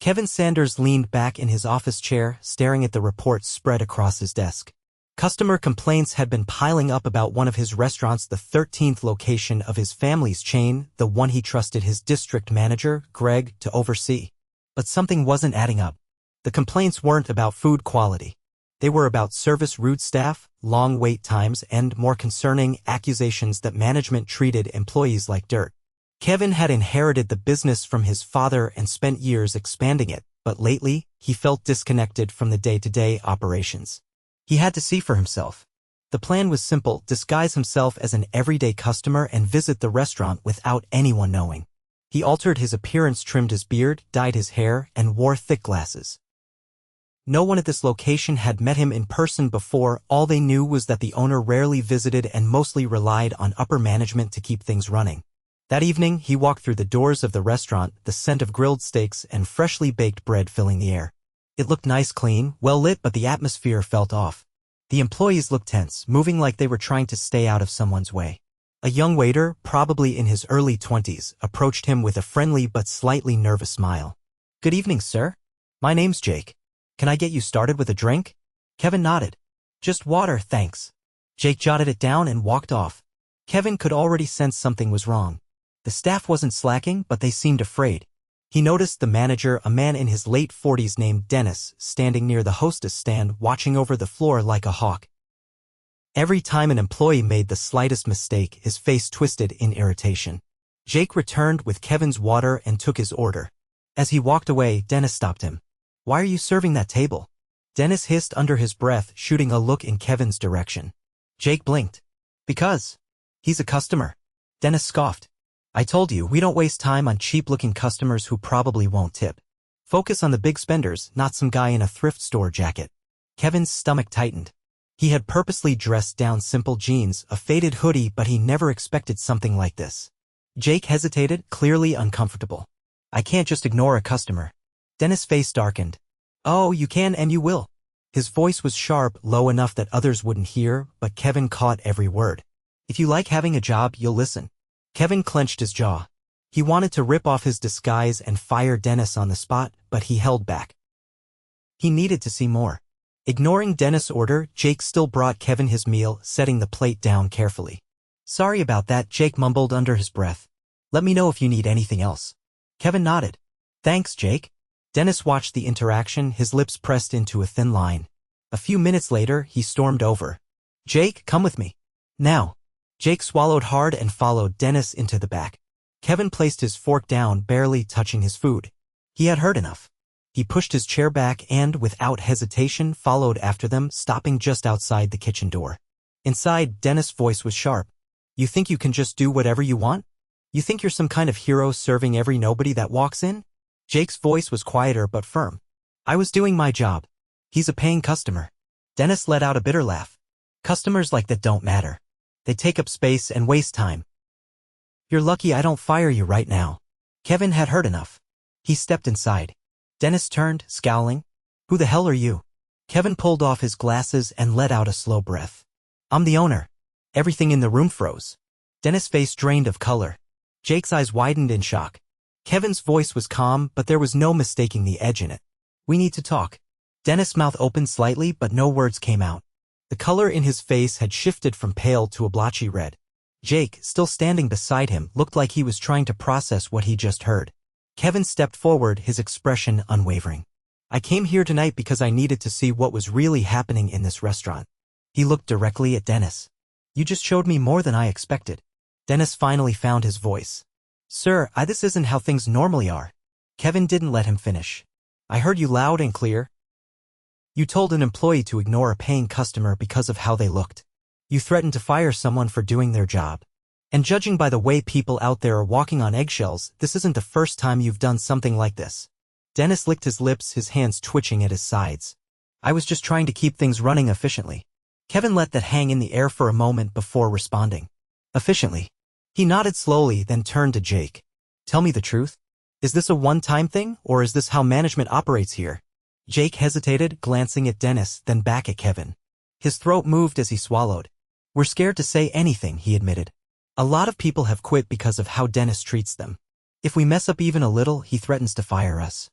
Kevin Sanders leaned back in his office chair, staring at the reports spread across his desk. Customer complaints had been piling up about one of his restaurants, the 13th location of his family's chain, the one he trusted his district manager, Greg, to oversee. But something wasn't adding up. The complaints weren't about food quality. They were about service rude staff, long wait times, and, more concerning, accusations that management treated employees like dirt. Kevin had inherited the business from his father and spent years expanding it, but lately, he felt disconnected from the day-to-day operations. He had to see for himself. The plan was simple: disguise himself as an everyday customer and visit the restaurant without anyone knowing. He altered his appearance, trimmed his beard, dyed his hair, and wore thick glasses. No one at this location had met him in person before. All they knew was that the owner rarely visited and mostly relied on upper management to keep things running. That evening, he walked through the doors of the restaurant, the scent of grilled steaks and freshly baked bread filling the air. It looked nice, clean, well lit, but the atmosphere felt off. The employees looked tense, moving like they were trying to stay out of someone's way. A young waiter, probably in his early 20s, approached him with a friendly but slightly nervous smile. "Good evening, sir. My name's Jake. Can I get you started with a drink?" Kevin nodded. "Just water, thanks." Jake jotted it down and walked off. Kevin could already sense something was wrong. The staff wasn't slacking, but they seemed afraid. He noticed the manager, a man in his late 40s named Dennis, standing near the hostess stand, watching over the floor like a hawk. Every time an employee made the slightest mistake, his face twisted in irritation. Jake returned with Kevin's water and took his order. As he walked away, Dennis stopped him. "Why are you serving that table?" Dennis hissed under his breath, shooting a look in Kevin's direction. Jake blinked. "Because he's a customer." Dennis scoffed. "I told you, we don't waste time on cheap-looking customers who probably won't tip. Focus on the big spenders, not some guy in a thrift store jacket." Kevin's stomach tightened. He had purposely dressed down simple jeans, a faded hoodie, but he never expected something like this. Jake hesitated, clearly uncomfortable. "I can't just ignore a customer." Dennis' face darkened. "Oh, you can and you will." His voice was sharp, low enough that others wouldn't hear, but Kevin caught every word. "If you like having a job, you'll listen." Kevin clenched his jaw. He wanted to rip off his disguise and fire Dennis on the spot, but he held back. He needed to see more. Ignoring Dennis' order, Jake still brought Kevin his meal, setting the plate down carefully. "Sorry about that," Jake mumbled under his breath. "Let me know if you need anything else." Kevin nodded. "Thanks, Jake." Dennis watched the interaction, his lips pressed into a thin line. A few minutes later, he stormed over. "Jake, come with me. Now." Jake swallowed hard and followed Dennis into the back. Kevin placed his fork down, barely touching his food. He had heard enough. He pushed his chair back and, without hesitation, followed after them, stopping just outside the kitchen door. Inside, Dennis' voice was sharp. "You think you can just do whatever you want? You think you're some kind of hero serving every nobody that walks in?" Jake's voice was quieter but firm. "I was doing my job. He's a paying customer." Dennis let out a bitter laugh. "Customers like that don't matter. They take up space and waste time. You're lucky I don't fire you right now." Kevin had heard enough. He stepped inside. Dennis turned, scowling. "Who the hell are you?" Kevin pulled off his glasses and let out a slow breath. "I'm the owner." Everything in the room froze. Dennis' face drained of color. Jake's eyes widened in shock. Kevin's voice was calm, but there was no mistaking the edge in it. "We need to talk." Dennis' mouth opened slightly, but no words came out. The color in his face had shifted from pale to a blotchy red. Jake, still standing beside him, looked like he was trying to process what he just heard. Kevin stepped forward, his expression unwavering. "I came here tonight because I needed to see what was really happening in this restaurant." He looked directly at Dennis. "You just showed me more than I expected." Dennis finally found his voice. "Sir, this isn't how things normally are." Kevin didn't let him finish. "I heard you loud and clear. You told an employee to ignore a paying customer because of how they looked. You threatened to fire someone for doing their job. And judging by the way people out there are walking on eggshells, this isn't the first time you've done something like this." Dennis licked his lips, his hands twitching at his sides. "I was just trying to keep things running efficiently." Kevin let that hang in the air for a moment before responding. "Efficiently?" He nodded slowly, then turned to Jake. "Tell me the truth. Is this a one-time thing, or is this how management operates here?" Jake hesitated, glancing at Dennis, then back at Kevin. His throat moved as he swallowed. "We're scared to say anything," he admitted. "A lot of people have quit because of how Dennis treats them. If we mess up even a little, he threatens to fire us.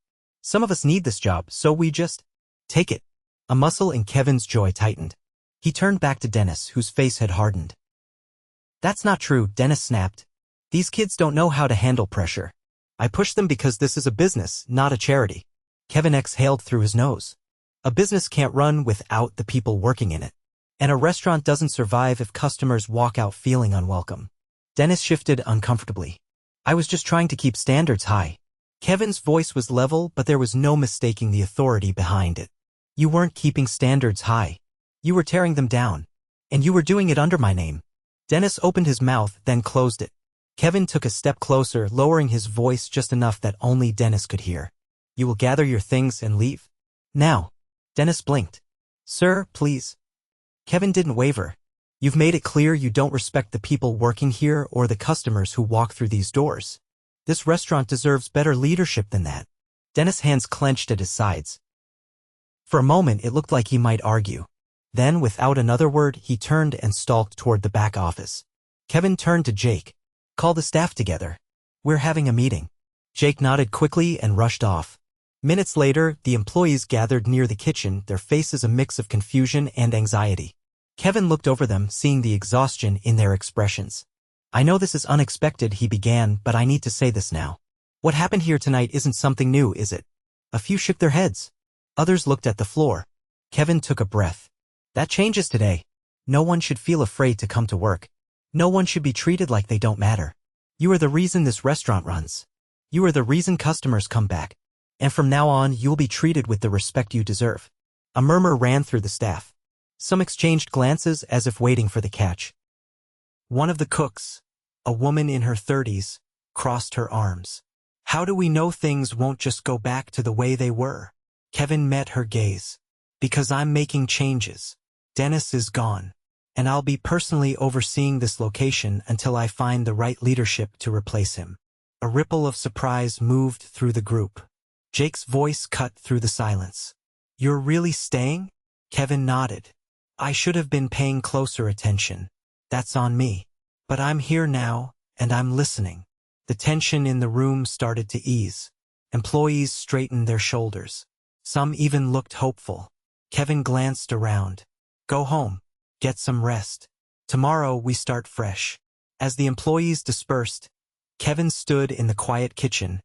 Some of us need this job, so we just take it. A muscle in Kevin's jaw tightened. He turned back to Dennis, whose face had hardened. That's not true, Dennis snapped. These kids don't know how to handle pressure. I push them because this is a business, not a charity. Kevin exhaled through his nose. A business can't run without the people working in it. And a restaurant doesn't survive if customers walk out feeling unwelcome. Dennis shifted uncomfortably. I was just trying to keep standards high. Kevin's voice was level, but there was no mistaking the authority behind it. You weren't keeping standards high. You were tearing them down. And you were doing it under my name. Dennis opened his mouth, then closed it. Kevin took a step closer, lowering his voice just enough that only Dennis could hear. You will gather your things and leave? Now. Dennis blinked. Sir, please. Kevin didn't waver. You've made it clear you don't respect the people working here or the customers who walk through these doors. This restaurant deserves better leadership than that. Dennis' hands clenched at his sides. For a moment it looked like he might argue. Then, without another word, he turned and stalked toward the back office. Kevin turned to Jake. Call the staff together. We're having a meeting. Jake nodded quickly and rushed off. Minutes later, the employees gathered near the kitchen, their faces a mix of confusion and anxiety. Kevin looked over them, seeing the exhaustion in their expressions. I know this is unexpected, he began, but I need to say this now. What happened here tonight isn't something new, is it? A few shook their heads. Others looked at the floor. Kevin took a breath. That changes today. No one should feel afraid to come to work. No one should be treated like they don't matter. You are the reason this restaurant runs. You are the reason customers come back. And from now on, you'll be treated with the respect you deserve. A murmur ran through the staff. Some exchanged glances as if waiting for the catch. One of the cooks, a woman in her 30s, crossed her arms. How do we know things won't just go back to the way they were? Kevin met her gaze. Because I'm making changes. Dennis is gone. And I'll be personally overseeing this location until I find the right leadership to replace him. A ripple of surprise moved through the group. Jake's voice cut through the silence. You're really staying? Kevin nodded. I should have been paying closer attention. That's on me. But I'm here now, and I'm listening. The tension in the room started to ease. Employees straightened their shoulders. Some even looked hopeful. Kevin glanced around. Go home. Get some rest. Tomorrow we start fresh. As the employees dispersed, Kevin stood in the quiet kitchen,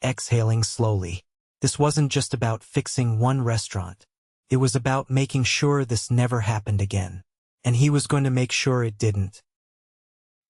exhaling slowly. This wasn't just about fixing one restaurant. It was about making sure this never happened again. And he was going to make sure it didn't.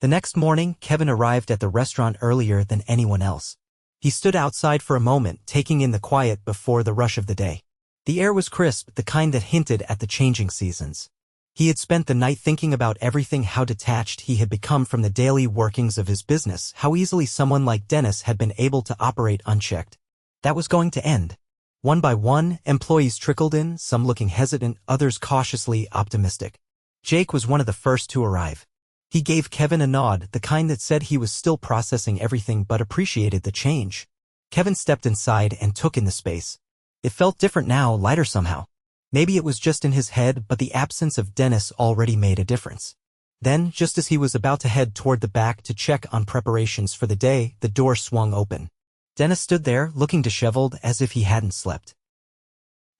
The next morning, Kevin arrived at the restaurant earlier than anyone else. He stood outside for a moment, taking in the quiet before the rush of the day. The air was crisp, the kind that hinted at the changing seasons. He had spent the night thinking about everything, how detached he had become from the daily workings of his business, how easily someone like Dennis had been able to operate unchecked. That was going to end. One by one, employees trickled in, some looking hesitant, others cautiously optimistic. Jake was one of the first to arrive. He gave Kevin a nod, the kind that said he was still processing everything but appreciated the change. Kevin stepped inside and took in the space. It felt different now, lighter somehow. Maybe it was just in his head, but the absence of Dennis already made a difference. Then, just as he was about to head toward the back to check on preparations for the day, the door swung open. Dennis stood there, looking disheveled as if he hadn't slept.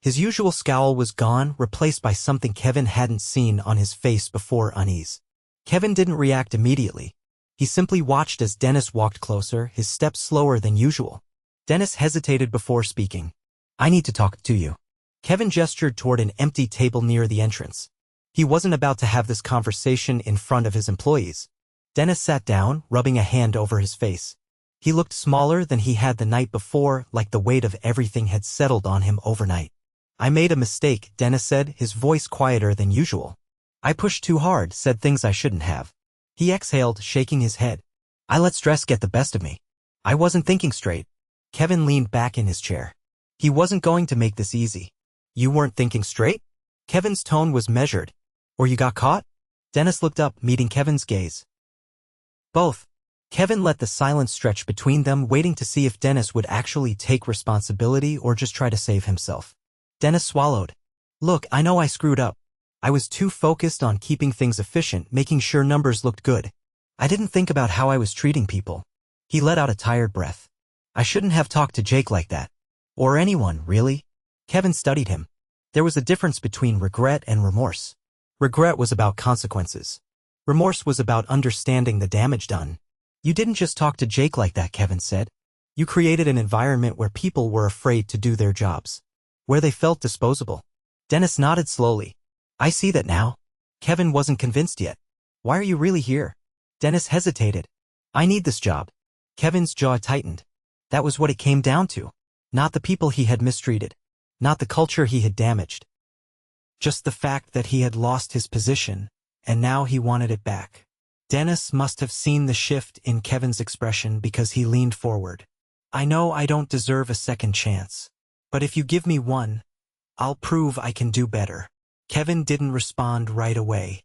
His usual scowl was gone, replaced by something Kevin hadn't seen on his face before: unease. Kevin didn't react immediately. He simply watched as Dennis walked closer, his steps slower than usual. Dennis hesitated before speaking. I need to talk to you. Kevin gestured toward an empty table near the entrance. He wasn't about to have this conversation in front of his employees. Dennis sat down, rubbing a hand over his face. He looked smaller than he had the night before, like the weight of everything had settled on him overnight. I made a mistake, Dennis said, his voice quieter than usual. I pushed too hard, said things I shouldn't have. He exhaled, shaking his head. I let stress get the best of me. I wasn't thinking straight. Kevin leaned back in his chair. He wasn't going to make this easy. You weren't thinking straight? Kevin's tone was measured. Or you got caught? Dennis looked up, meeting Kevin's gaze. Both. Kevin let the silence stretch between them, waiting to see if Dennis would actually take responsibility or just try to save himself. Dennis swallowed. Look, I know I screwed up. I was too focused on keeping things efficient, making sure numbers looked good. I didn't think about how I was treating people. He let out a tired breath. I shouldn't have talked to Jake like that. Or anyone, really? Kevin studied him. There was a difference between regret and remorse. Regret was about consequences. Remorse was about understanding the damage done. You didn't just talk to Jake like that, Kevin said. You created an environment where people were afraid to do their jobs. Where they felt disposable. Dennis nodded slowly. I see that now. Kevin wasn't convinced yet. Why are you really here? Dennis hesitated. I need this job. Kevin's jaw tightened. That was what it came down to. Not the people he had mistreated. Not the culture he had damaged. Just the fact that he had lost his position, and now he wanted it back. Dennis must have seen the shift in Kevin's expression because he leaned forward. I know I don't deserve a second chance. But if you give me one, I'll prove I can do better. Kevin didn't respond right away.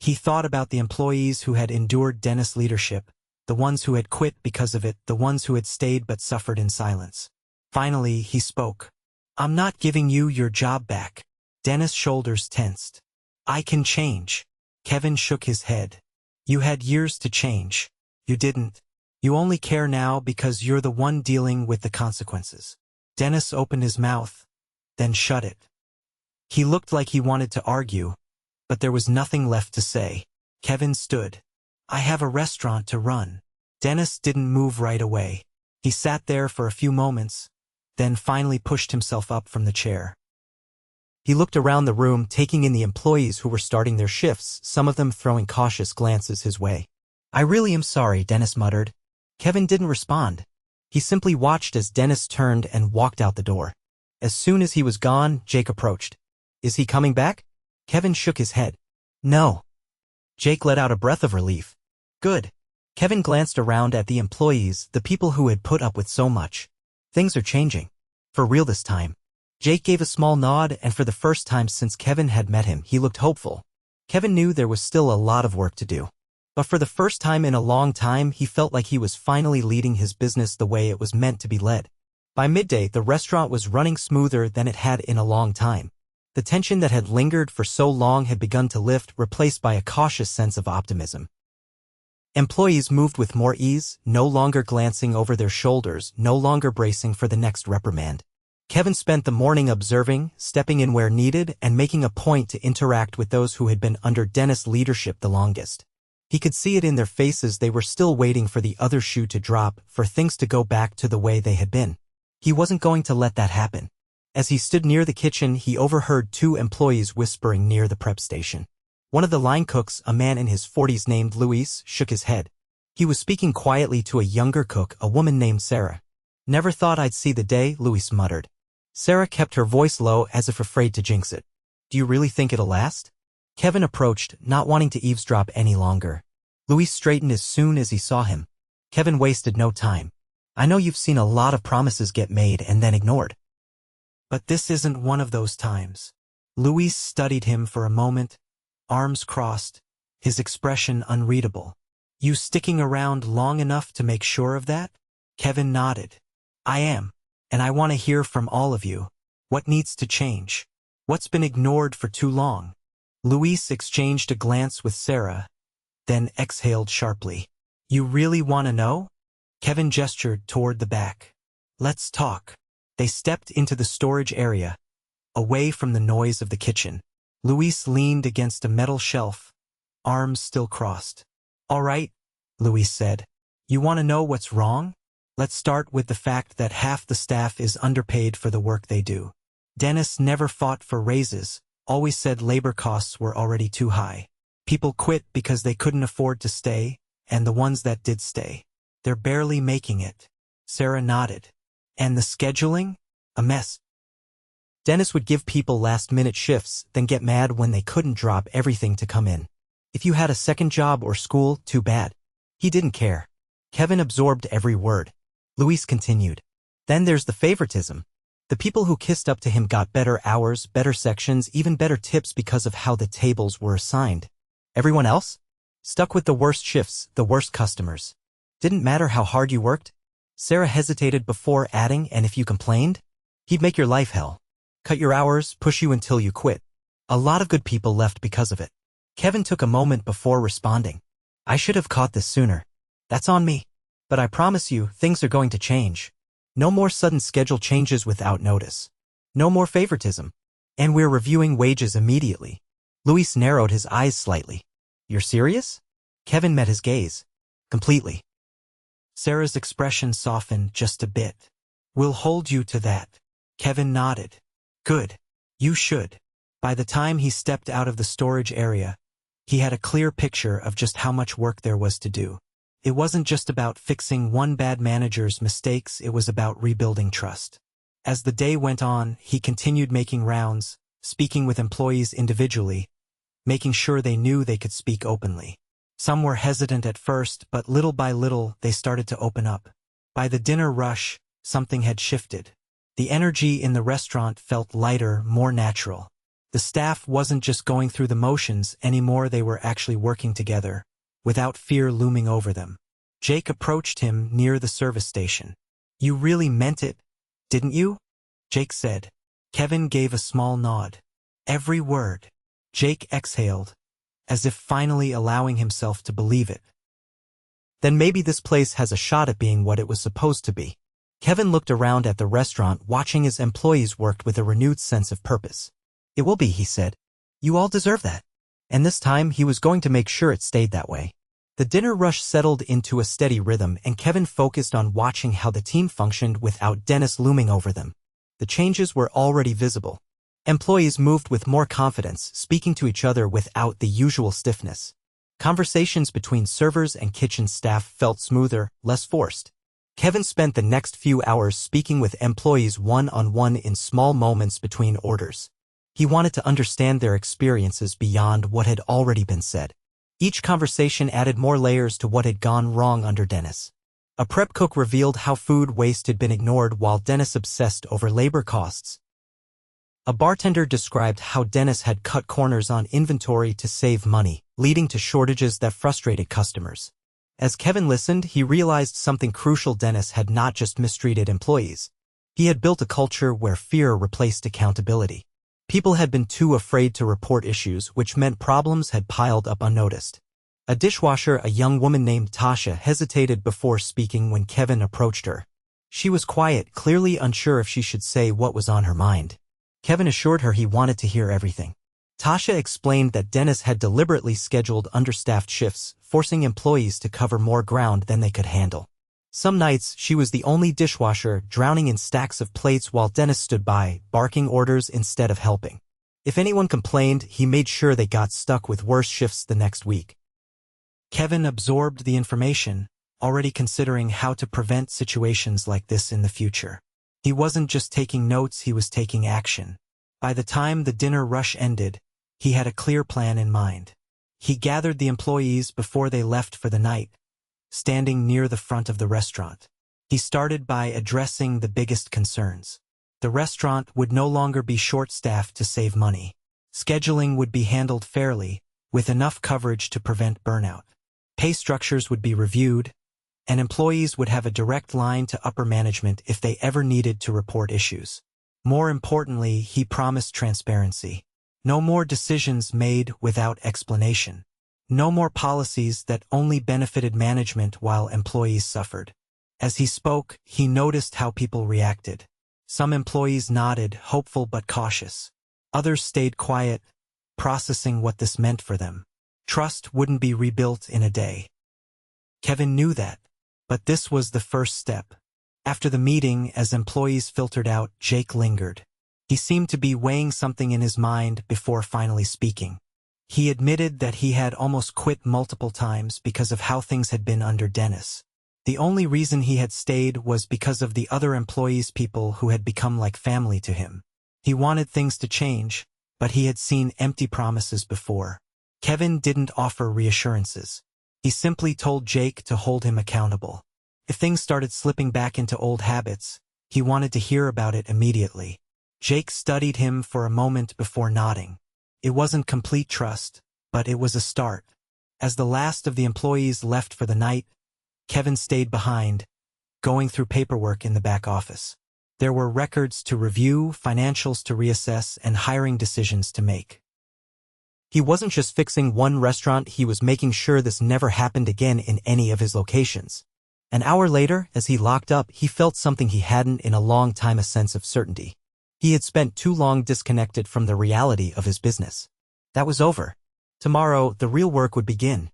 He thought about the employees who had endured Dennis' leadership, the ones who had quit because of it, the ones who had stayed but suffered in silence. Finally, he spoke. I'm not giving you your job back. Dennis' shoulders tensed. I can change. Kevin shook his head. You had years to change. You didn't. You only care now because you're the one dealing with the consequences. Dennis opened his mouth, then shut it. He looked like he wanted to argue, but there was nothing left to say. Kevin stood. I have a restaurant to run. Dennis didn't move right away. He sat there for a few moments, then finally pushed himself up from the chair. He looked around the room, taking in the employees who were starting their shifts, some of them throwing cautious glances his way. I really am sorry, Dennis muttered. Kevin didn't respond. He simply watched as Dennis turned and walked out the door. As soon as he was gone, Jake approached. Is he coming back? Kevin shook his head. No. Jake let out a breath of relief. Good. Kevin glanced around at the employees, the people who had put up with so much. Things are changing. For real this time. Jake gave a small nod, and for the first time since Kevin had met him, he looked hopeful. Kevin knew there was still a lot of work to do. But for the first time in a long time, he felt like he was finally leading his business the way it was meant to be led. By midday, the restaurant was running smoother than it had in a long time. The tension that had lingered for so long had begun to lift, replaced by a cautious sense of optimism. Employees moved with more ease, no longer glancing over their shoulders, no longer bracing for the next reprimand. Kevin spent the morning observing, stepping in where needed, and making a point to interact with those who had been under Dennis' leadership the longest. He could see it in their faces. They were still waiting for the other shoe to drop, for things to go back to the way they had been. He wasn't going to let that happen. As he stood near the kitchen, he overheard two employees whispering near the prep station. One of the line cooks, a man in his 40s named Luis, shook his head. He was speaking quietly to a younger cook, a woman named Sarah. Never thought I'd see the day, Luis muttered. Sarah kept her voice low as if afraid to jinx it. Do you really think it'll last? Kevin approached, not wanting to eavesdrop any longer. Luis straightened as soon as he saw him. Kevin wasted no time. I know you've seen a lot of promises get made and then ignored. But this isn't one of those times. Luis studied him for a moment, arms crossed, his expression unreadable. You sticking around long enough to make sure of that? Kevin nodded. I am, and I want to hear from all of you. What needs to change? What's been ignored for too long? Luis exchanged a glance with Sarah, then exhaled sharply. You really want to know? Kevin gestured toward the back. Let's talk. They stepped into the storage area, away from the noise of the kitchen. Luis leaned against a metal shelf, arms still crossed. All right, Luis said. You want to know what's wrong? Let's start with the fact that half the staff is underpaid for the work they do. Dennis never fought for raises, always said labor costs were already too high. People quit because they couldn't afford to stay, and the ones that did stay, they're barely making it. Sarah nodded. And the scheduling? A mess. Dennis would give people last-minute shifts, then get mad when they couldn't drop everything to come in. If you had a second job or school, too bad. He didn't care. Kevin absorbed every word. Luis continued. Then there's the favoritism. The people who kissed up to him got better hours, better sections, even better tips because of how the tables were assigned. Everyone else? Stuck with the worst shifts, the worst customers. Didn't matter how hard you worked? Sarah hesitated before adding, and if you complained? He'd make your life hell. Cut your hours, push you until you quit. A lot of good people left because of it. Kevin took a moment before responding. I should have caught this sooner. That's on me. But I promise you, things are going to change. No more sudden schedule changes without notice. No more favoritism. And we're reviewing wages immediately. Luis narrowed his eyes slightly. You're serious? Kevin met his gaze. Completely. Sarah's expression softened just a bit. We'll hold you to that. Kevin nodded. Good. You should. By the time he stepped out of the storage area, he had a clear picture of just how much work there was to do. It wasn't just about fixing one bad manager's mistakes, it was about rebuilding trust. As the day went on, he continued making rounds, speaking with employees individually, making sure they knew they could speak openly. Some were hesitant at first, but little by little they started to open up. By the dinner rush, something had shifted. The energy in the restaurant felt lighter, more natural. The staff wasn't just going through the motions anymore, they were actually working together, without fear looming over them. Jake approached him near the service station. You really meant it, didn't you? Jake said. Kevin gave a small nod. Every word. Jake exhaled, as if finally allowing himself to believe it. Then maybe this place has a shot at being what it was supposed to be. Kevin looked around at the restaurant, watching his employees work with a renewed sense of purpose. It will be, he said. You all deserve that. And this time he was going to make sure it stayed that way. The dinner rush settled into a steady rhythm, and Kevin focused on watching how the team functioned without Dennis looming over them. The changes were already visible. Employees moved with more confidence, speaking to each other without the usual stiffness. Conversations between servers and kitchen staff felt smoother, less forced. Kevin spent the next few hours speaking with employees one-on-one in small moments between orders. He wanted to understand their experiences beyond what had already been said. Each conversation added more layers to what had gone wrong under Dennis. A prep cook revealed how food waste had been ignored while Dennis obsessed over labor costs. A bartender described how Dennis had cut corners on inventory to save money, leading to shortages that frustrated customers. As Kevin listened, he realized something crucial: Dennis had not just mistreated employees. He had built a culture where fear replaced accountability. People had been too afraid to report issues, which meant problems had piled up unnoticed. A dishwasher, a young woman named Tasha, hesitated before speaking when Kevin approached her. She was quiet, clearly unsure if she should say what was on her mind. Kevin assured her he wanted to hear everything. Tasha explained that Dennis had deliberately scheduled understaffed shifts, forcing employees to cover more ground than they could handle. Some nights, she was the only dishwasher, drowning in stacks of plates while Dennis stood by, barking orders instead of helping. If anyone complained, he made sure they got stuck with worse shifts the next week. Kevin absorbed the information, already considering how to prevent situations like this in the future. He wasn't just taking notes, he was taking action. By the time the dinner rush ended, he had a clear plan in mind. He gathered the employees before they left for the night, standing near the front of the restaurant. He started by addressing the biggest concerns. The restaurant would no longer be short-staffed to save money. Scheduling would be handled fairly, with enough coverage to prevent burnout. Pay structures would be reviewed, and employees would have a direct line to upper management if they ever needed to report issues. More importantly, he promised transparency. No more decisions made without explanation. No more policies that only benefited management while employees suffered. As he spoke, he noticed how people reacted. Some employees nodded, hopeful but cautious. Others stayed quiet, processing what this meant for them. Trust wouldn't be rebuilt in a day. Kevin knew that, but this was the first step. After the meeting, as employees filtered out, Jake lingered. He seemed to be weighing something in his mind before finally speaking. He admitted that he had almost quit multiple times because of how things had been under Dennis. The only reason he had stayed was because of the other employees, people who had become like family to him. He wanted things to change, but he had seen empty promises before. Kevin didn't offer reassurances. He simply told Jake to hold him accountable. If things started slipping back into old habits, he wanted to hear about it immediately. Jake studied him for a moment before nodding. It wasn't complete trust, but it was a start. As the last of the employees left for the night, Kevin stayed behind, going through paperwork in the back office. There were records to review, financials to reassess, and hiring decisions to make. He wasn't just fixing one restaurant, he was making sure this never happened again in any of his locations. An hour later, as he locked up, he felt something he hadn't in a long time, a sense of certainty. He had spent too long disconnected from the reality of his business. That was over. Tomorrow, the real work would begin.